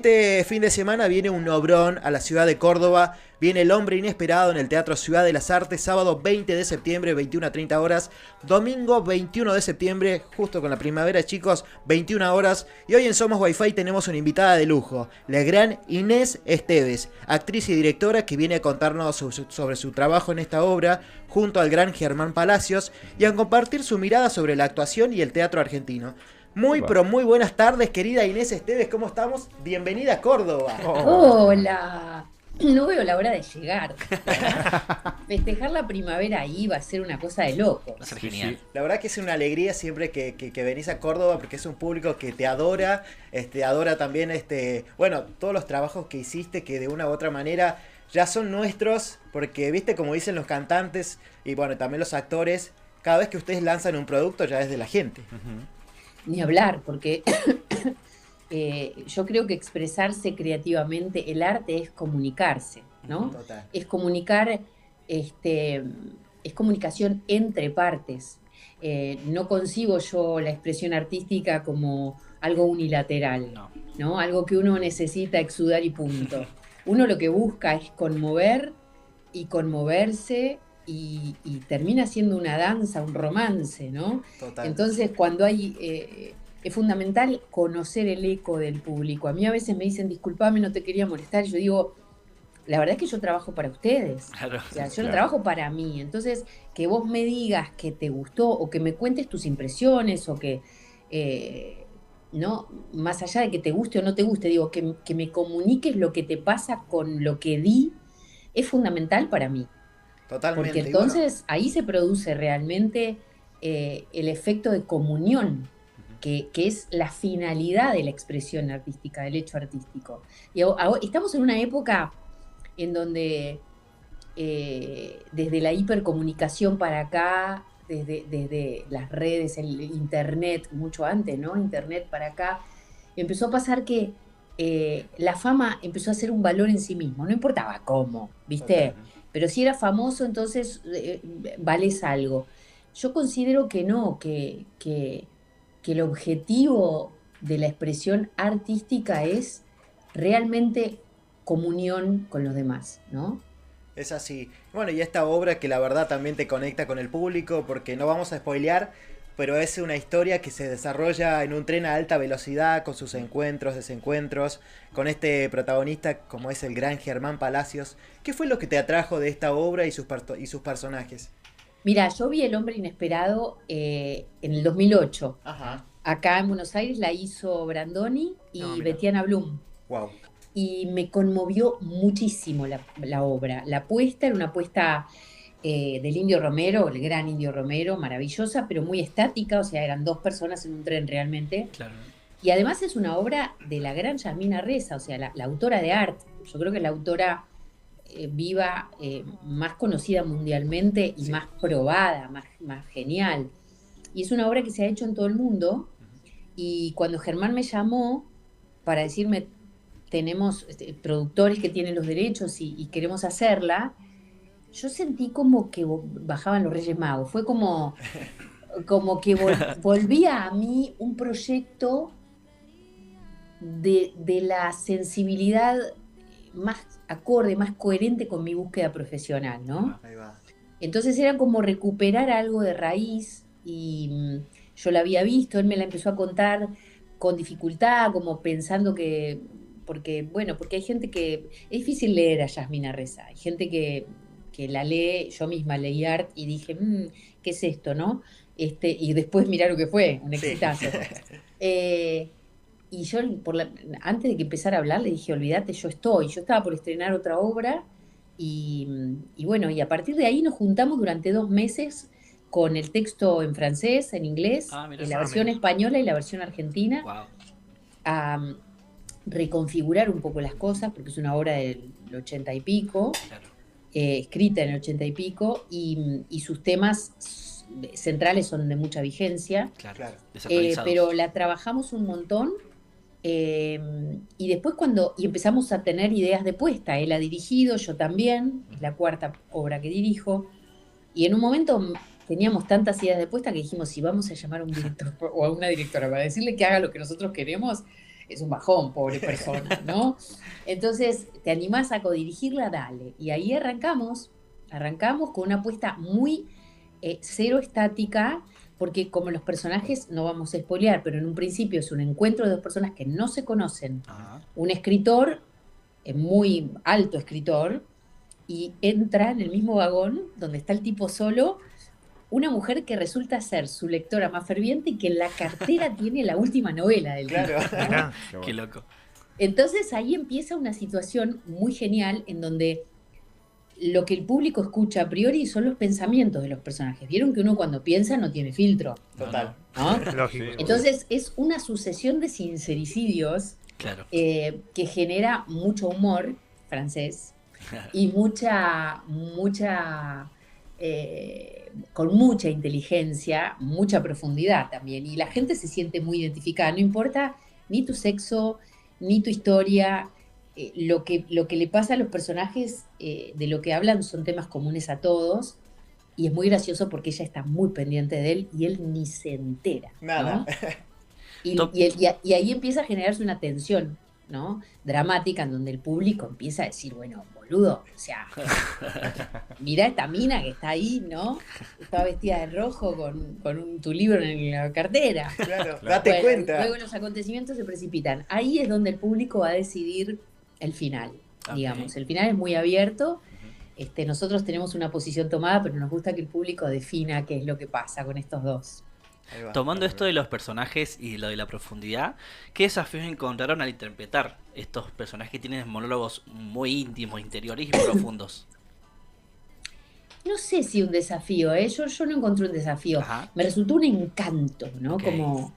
Este fin de semana viene un obrón a la ciudad de Córdoba, viene El Hombre Inesperado en el Teatro Ciudad de las Artes, sábado 20 de septiembre, 21 a 30 horas, domingo 21 de septiembre, justo con la primavera chicos, 21 horas, y hoy en Somos Wi-Fi tenemos una invitada de lujo, la gran Inés Esteves, actriz y directora que viene a contarnos sobre su trabajo en esta obra, junto al gran Germán Palacios, y a compartir su mirada sobre la actuación y el teatro argentino. Muy, pero muy buenas tardes, querida Inés Esteves, ¿cómo estamos? Bienvenida a Córdoba. Hola, no veo la hora de llegar. Festejar la primavera ahí va a ser una cosa de loco. Va a ser genial. Sí. La verdad que es una alegría siempre que venís a Córdoba porque es un público que te adora, adora también bueno, todos los trabajos que hiciste que de una u otra manera ya son nuestros, porque viste como dicen los cantantes y bueno, también los actores, cada vez que ustedes lanzan un producto ya es de la gente. Ni hablar, porque yo creo que expresarse creativamente, el arte es comunicarse, ¿no? Total. Es comunicar, es comunicación entre partes. No concibo yo la expresión artística como algo unilateral, ¿no? Algo que uno necesita exudar y punto. Uno lo que busca es conmover y conmoverse y termina siendo una danza, un romance, ¿no? Total. Entonces, cuando es fundamental conocer el eco del público. A mí a veces me dicen, disculpame, no te quería molestar, y yo digo, la verdad es que yo trabajo para ustedes. Claro, o sea, yo no trabajo para mí. Entonces, que vos me digas que te gustó o que me cuentes tus impresiones o que, no, más allá de que te guste o no te guste, digo, que me comuniques lo que te pasa con lo que di, es fundamental para mí. Totalmente. Porque entonces ahí se produce realmente el efecto de comunión, que es la finalidad de la expresión artística, del hecho artístico. Y estamos en una época en donde desde la hipercomunicación para acá, desde las redes, el internet, mucho antes, ¿no? Internet para acá, empezó a pasar que la fama empezó a ser un valor en sí mismo, no importaba cómo, ¿viste? Pero si era famoso, entonces vales algo. Yo considero que no, que el objetivo de la expresión artística es realmente comunión con los demás, ¿no? Es así. Bueno, y esta obra que la verdad también te conecta con el público, porque no vamos a spoilear, pero es una historia que se desarrolla en un tren a alta velocidad, con sus encuentros, desencuentros, con este protagonista como es el gran Germán Palacios. ¿Qué fue lo que te atrajo de esta obra y sus personajes? Mira, yo vi El Hombre Inesperado en el 2008. Ajá. Acá en Buenos Aires la hizo Brandoni y Betiana Blum. Wow. Y me conmovió muchísimo la obra. La apuesta era una apuesta del Indio Romero, el gran Indio Romero, maravillosa, pero muy estática, o sea, eran dos personas en un tren realmente. Claro. Y además es una obra de la gran Yasmina Reza, o sea, la autora de arte. Yo creo que es la autora viva, más conocida mundialmente y más probada, más genial. Y es una obra que se ha hecho en todo el mundo. Y cuando Germán me llamó para decirme, tenemos productores que tienen los derechos y queremos hacerla, yo sentí como que bajaban los Reyes Magos. Fue como que volvía a mí un proyecto de la sensibilidad más acorde, más coherente con mi búsqueda profesional, ¿no? Ahí va. Entonces era como recuperar algo de raíz y yo la había visto, él me la empezó a contar con dificultad, como pensando que, porque hay gente que, es difícil leer a Yasmina Reza, hay gente que la lee, yo misma leí Art y dije, ¿qué es esto, no? Y después mirar lo que fue, un exitazo. Y yo, antes de que empezara a hablar, le dije, olvídate, yo estaba por estrenar otra obra, y bueno, y a partir de ahí nos juntamos durante 2 meses con el texto en francés, en inglés, en la versión española y la versión argentina, a reconfigurar un poco las cosas, porque es una obra del 80 y pico, Claro. Escrita en el 80 y pico, y sus temas centrales son de mucha vigencia. Claro. Pero la trabajamos un montón. Y después y empezamos a tener ideas de puesta, él ha dirigido, yo también, es la 4ª obra que dirijo, y en un momento teníamos tantas ideas de puesta que dijimos, si vamos a llamar a un director o a una directora para decirle que haga lo que nosotros queremos, es un bajón, pobre persona, ¿no? Entonces, ¿te animás a codirigirla? Dale. Y ahí arrancamos con una apuesta muy cero estática, porque como los personajes, no vamos a spoilear, pero en un principio es un encuentro de dos personas que no se conocen. Ajá. Un escritor, muy alto escritor, y entra en el mismo vagón donde está el tipo solo, una mujer que resulta ser su lectora más ferviente y que en la cartera tiene la última novela del Claro. tipo, ¿no? Mirá. Qué loco. Entonces ahí empieza una situación muy genial en donde lo que el público escucha a priori son los pensamientos de los personajes. Vieron que uno cuando piensa no tiene filtro, Total. ¿no? Lógico. Sí. Entonces es una sucesión de sincericidios Claro. que genera mucho humor francés y con mucha inteligencia, mucha profundidad también. Y la gente se siente muy identificada, no importa ni tu sexo, ni tu historia. Lo que le pasa a los personajes, de lo que hablan, son temas comunes a todos. Y es muy gracioso porque ella está muy pendiente de él y él ni se entera, ¿no? Nada. Y ahí empieza a generarse una tensión, ¿no? Dramática, en donde el público empieza a decir, bueno, boludo, o sea, mirá esta mina que está ahí, ¿no? Está vestida de rojo con tu libro en la cartera. Claro, date Bueno, cuenta. luego los acontecimientos se precipitan. Ahí es donde el público va a decidir el final, Ok. digamos. El final es muy abierto. Nosotros tenemos una posición tomada, pero nos gusta que el público defina qué es lo que pasa con estos dos. Ahí va. Tomando esto de los personajes y lo de la profundidad, ¿qué desafíos encontraron al interpretar estos personajes que tienen monólogos muy íntimos, interiores y profundos? No sé si un desafío, ¿eh? Yo no encontré un desafío. Ajá. Me resultó un encanto, ¿no? Ok. Como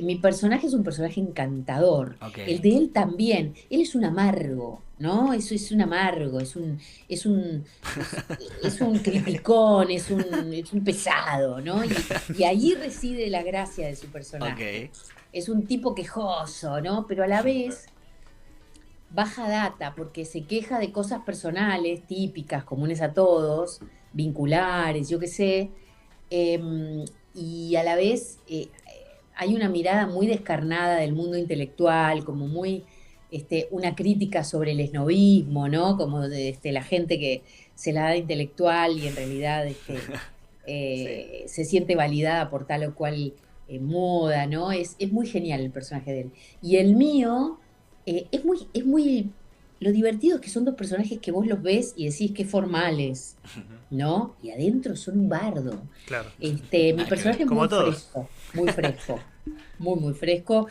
mi personaje es un personaje encantador. Ok. El de él también. Él es un amargo, ¿no? Eso es un amargo, es un criticón, es un pesado, ¿no? Y ahí reside la gracia de su personaje. Ok. Es un tipo quejoso, ¿no? Pero a la vez baja data porque se queja de cosas personales, típicas, comunes a todos, vinculares, yo qué sé, y a la vez hay una mirada muy descarnada del mundo intelectual, como muy una crítica sobre el esnobismo, ¿no? Como de la gente que se la da de intelectual y en realidad se siente validada por tal o cual moda, ¿no? Es muy genial el personaje de él. Y el mío es muy... Lo divertido es que son dos personajes que vos los ves y decís qué formales, ¿no? Y adentro son un bardo. Claro. Mi personaje es Como muy todos. fresco, muy fresco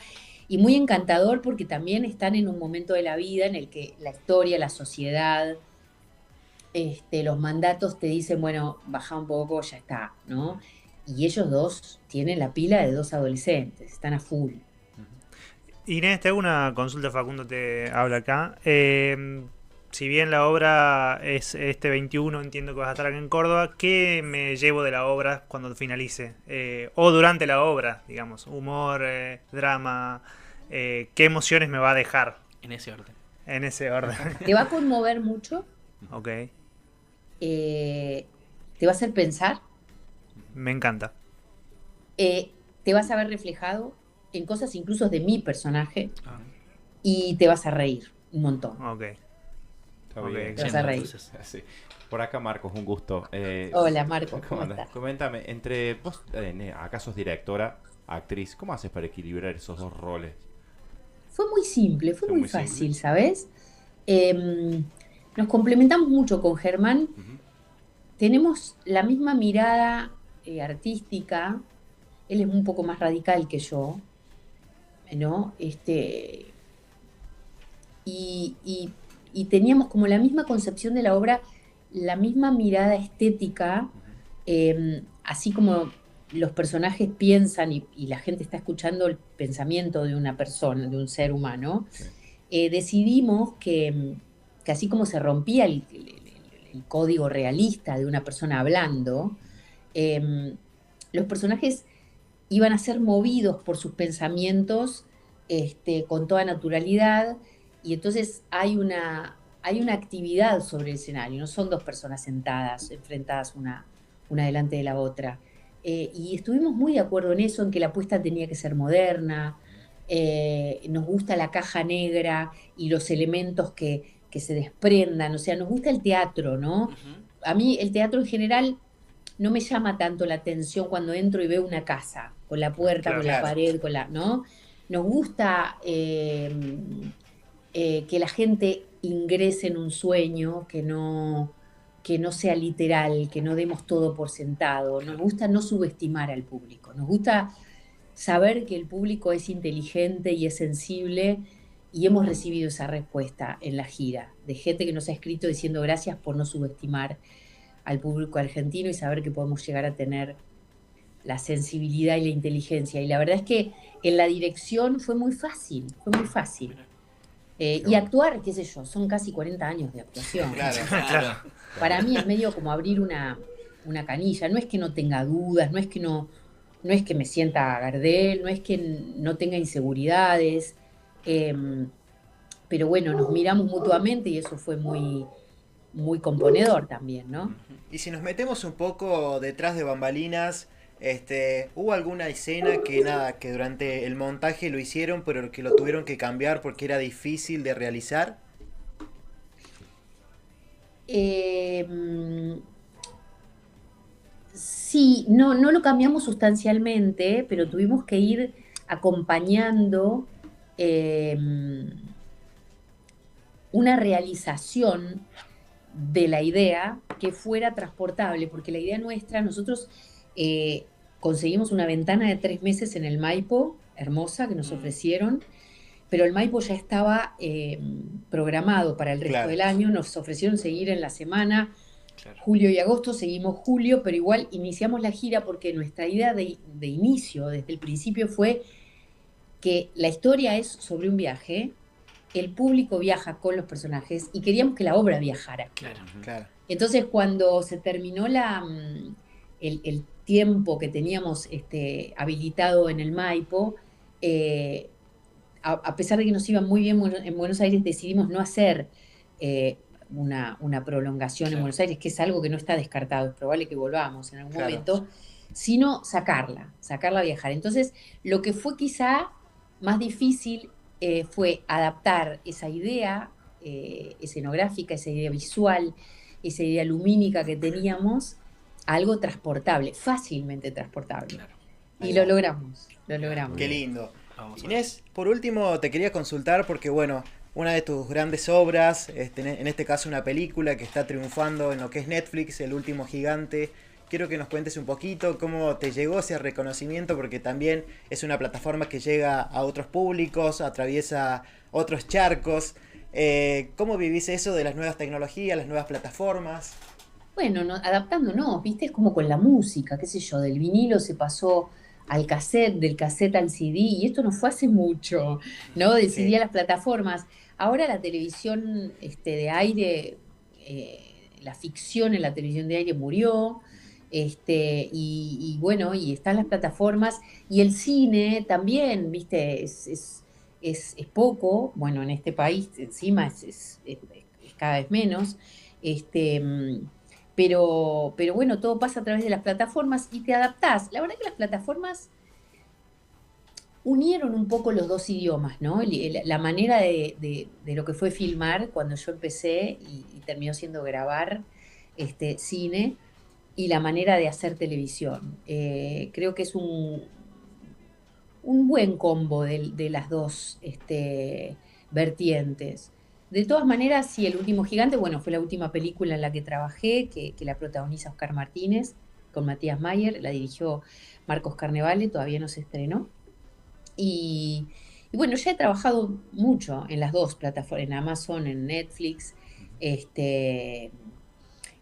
y muy encantador porque también están en un momento de la vida en el que la historia, la sociedad, los mandatos te dicen, bueno, baja un poco, ya está, ¿no? Y ellos dos tienen la pila de dos adolescentes, están a full. Inés, te hago una consulta, Facundo te habla acá. Si bien la obra es este 21, entiendo que vas a estar acá en Córdoba, ¿qué me llevo de la obra cuando finalice? O durante la obra, digamos, humor, drama, ¿qué emociones me va a dejar En ese orden. en ese orden? Te va a conmover mucho, Ok, te va a hacer pensar, me encanta. te vas a ver reflejado en cosas incluso de mi personaje Ah. y te vas a reír un montón. Ok. Está Ok. bien. Te vas a reír. Entonces, Sí. Por acá, Marcos, un gusto. Hola, Marco, ¿cómo andás? estás? Coméntame, entre vos, acá sos directora, actriz, ¿cómo haces para equilibrar esos dos roles? Fue muy simple, fue Fue muy muy fácil, simple. ¿sabes? Nos complementamos mucho con Germán. Ujú. Tenemos la misma mirada artística. Él es un poco más radical que yo, ¿no? Y teníamos como la misma concepción de la obra, la misma mirada estética, así como los personajes piensan y la gente está escuchando el pensamiento de una persona, de un ser humano. Sí. Decidimos que así como se rompía el código realista de una persona hablando, los personajes iban a ser movidos por sus pensamientos con toda naturalidad, y entonces hay una actividad sobre el escenario, no son dos personas sentadas, enfrentadas una delante de la otra. Y estuvimos muy de acuerdo en eso, en que la apuesta tenía que ser moderna, nos gusta la caja negra y los elementos que se desprendan, o sea, nos gusta el teatro, ¿no? Ujú. A mí el teatro en general no me llama tanto la atención cuando entro y veo una casa, con la puerta, Claro. con la Claro. pared, ¿no? Nos gusta que la gente ingrese en un sueño, que no sea literal, que no demos todo por sentado. Nos gusta no subestimar al público, nos gusta saber que el público es inteligente y es sensible, y hemos recibido esa respuesta en la gira, de gente que nos ha escrito diciendo gracias por no subestimar al público argentino y saber que podemos llegar a tener la sensibilidad y la inteligencia. Y la verdad es que en la dirección fue muy fácil, fue muy fácil. Y actuar, qué sé yo, son casi 40 años de actuación. Claro. Claro. Para mí es medio como abrir una canilla, no es que no tenga dudas, no es que me sienta Gardel, no es que no tenga inseguridades, pero bueno, nos miramos mutuamente y eso fue muy, muy componedor también, ¿no? Y si nos metemos un poco detrás de bambalinas, ¿hubo alguna escena que nada, que durante el montaje lo hicieron, pero que lo tuvieron que cambiar porque era difícil de realizar? Sí, no lo cambiamos sustancialmente, pero tuvimos que ir acompañando eh, una realización de la idea que fuera transportable, porque la idea nuestra, nosotros conseguimos una ventana de 3 meses en el Maipo, hermosa, que nos ofrecieron, pero el Maipo ya estaba programado para el resto Claro. del año, nos ofrecieron seguir en la semana, Claro. julio y agosto, seguimos julio, pero igual iniciamos la gira porque nuestra idea de inicio, desde el principio, fue que la historia es sobre un viaje, el público viaja con los personajes y queríamos que la obra viajara. Claro. Claro. Entonces, cuando se terminó el tiempo que teníamos habilitado en el Maipo, a pesar de que nos iba muy bien en Buenos Aires, decidimos no hacer una prolongación en Claro. Buenos Aires, que es algo que no está descartado, es probable que volvamos en algún Claro. momento, sino sacarla a viajar. Entonces, lo que fue quizá más difícil fue adaptar esa idea escenográfica, esa idea visual, esa idea lumínica que teníamos a algo transportable, fácilmente transportable. Claro. Y lo logramos, lo logramos. Qué lindo. Vamos a ver. Inés, por último te quería consultar porque, bueno, una de tus grandes obras, en este caso una película que está triunfando en lo que es Netflix, El Último Gigante. Quiero que nos cuentes un poquito cómo te llegó ese reconocimiento, porque también es una plataforma que llega a otros públicos, atraviesa otros charcos. ¿Cómo vivís eso de las nuevas tecnologías, las nuevas plataformas? Bueno, adaptándonos, ¿viste? Es como con la música, qué sé yo, del vinilo se pasó al cassette, del cassette al CD, y esto no fue hace mucho, ¿no? Del Sí. CD a las plataformas. Ahora la televisión de aire, la ficción en la televisión de aire murió, y bueno, y están las plataformas, y el cine también, ¿viste? Es poco, bueno, en este país encima es cada vez menos, pero bueno, todo pasa a través de las plataformas y te adaptás. La verdad que las plataformas unieron un poco los dos idiomas, ¿no? La manera de lo que fue filmar cuando yo empecé y terminó siendo grabar cine, y la manera de hacer televisión. Creo que es un buen combo de las dos vertientes. De todas maneras, sí, El Último Gigante, bueno, fue la última película en la que trabajé, que la protagoniza Oscar Martínez, con Matías Mayer, la dirigió Marcos Carnevale, todavía no se estrenó. Y bueno, ya he trabajado mucho en las dos plataformas, en Amazon, en Netflix.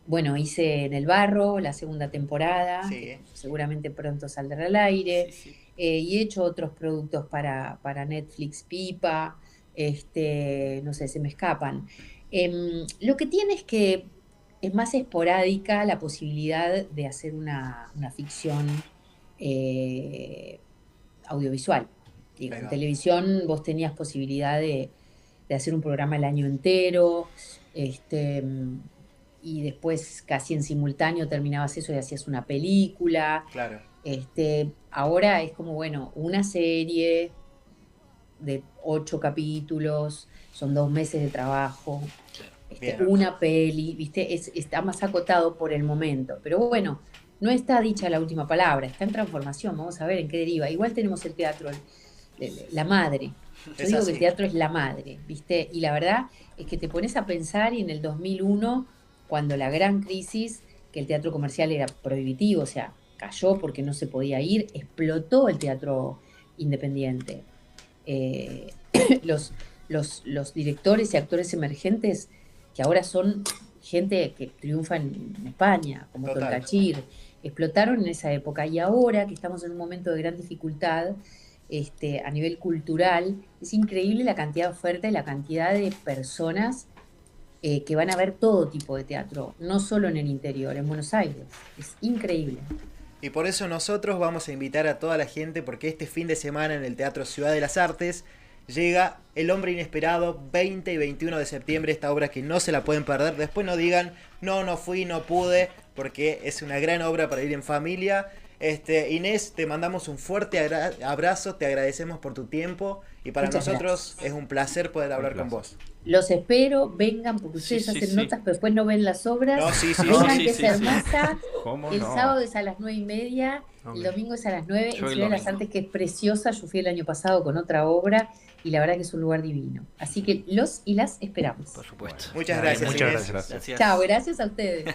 Bueno, hice En el Barro, la segunda temporada, Sí. que seguramente pronto saldrá al aire. Sí, sí. Y he hecho otros productos para Netflix, Pipa, no sé, se me escapan. Lo que tiene es que es más esporádica la posibilidad de hacer una ficción audiovisual. Digo, Ahí en va. televisión vos tenías posibilidad de hacer un programa el año entero, y después casi en simultáneo terminabas eso y hacías una película. Claro. Ahora es como, bueno, una serie, de 8 capítulos, son 2 meses de trabajo, Bien. una peli, ¿viste? Está más acotado por el momento. Pero bueno, no está dicha la última palabra, está en transformación, vamos a ver en qué deriva. Igual tenemos el teatro, la madre. Yo Es digo así. que el teatro es la madre, ¿viste? Y la verdad es que te pones a pensar y en el 2001, cuando la gran crisis, que el teatro comercial era prohibitivo, o sea, cayó porque no se podía ir, explotó el teatro independiente. Eh, los directores y actores emergentes, que ahora son gente que triunfa en España, como Total. Tolcachir, explotaron en esa época. Y ahora que estamos en un momento de gran dificultad, a nivel cultural, es increíble la cantidad de oferta y la cantidad de personas que van a ver todo tipo de teatro, no solo en el interior, en Buenos Aires. Es increíble. Y por eso nosotros vamos a invitar a toda la gente, porque este fin de semana en el Teatro Ciudad de las Artes llega El Hombre Inesperado, 20 y 21 de septiembre, esta obra que no se la pueden perder. Después no digan, no fui, no pude, porque es una gran obra para ir en familia. Inés, te mandamos un fuerte abrazo, te agradecemos por tu tiempo y para Muchas nosotros es un placer poder hablar con vos. Los espero, vengan, porque ustedes Sí, hacen sí. notas, pero después no ven las obras. No, sí, Vengan, sí, que sí, es sí. hermosa. ¿Cómo El no? sábado es a las 9:30, Ok. el domingo es a las 9, Yo en el Ciudad de las domingo. Artes, que es preciosa. Yo fui el año pasado con otra obra y la verdad que es un lugar divino. Así que los y las esperamos. Por supuesto. Muchas Dale, gracias, muchas Inés. gracias. Gracias. Gracias. Chao, gracias a ustedes.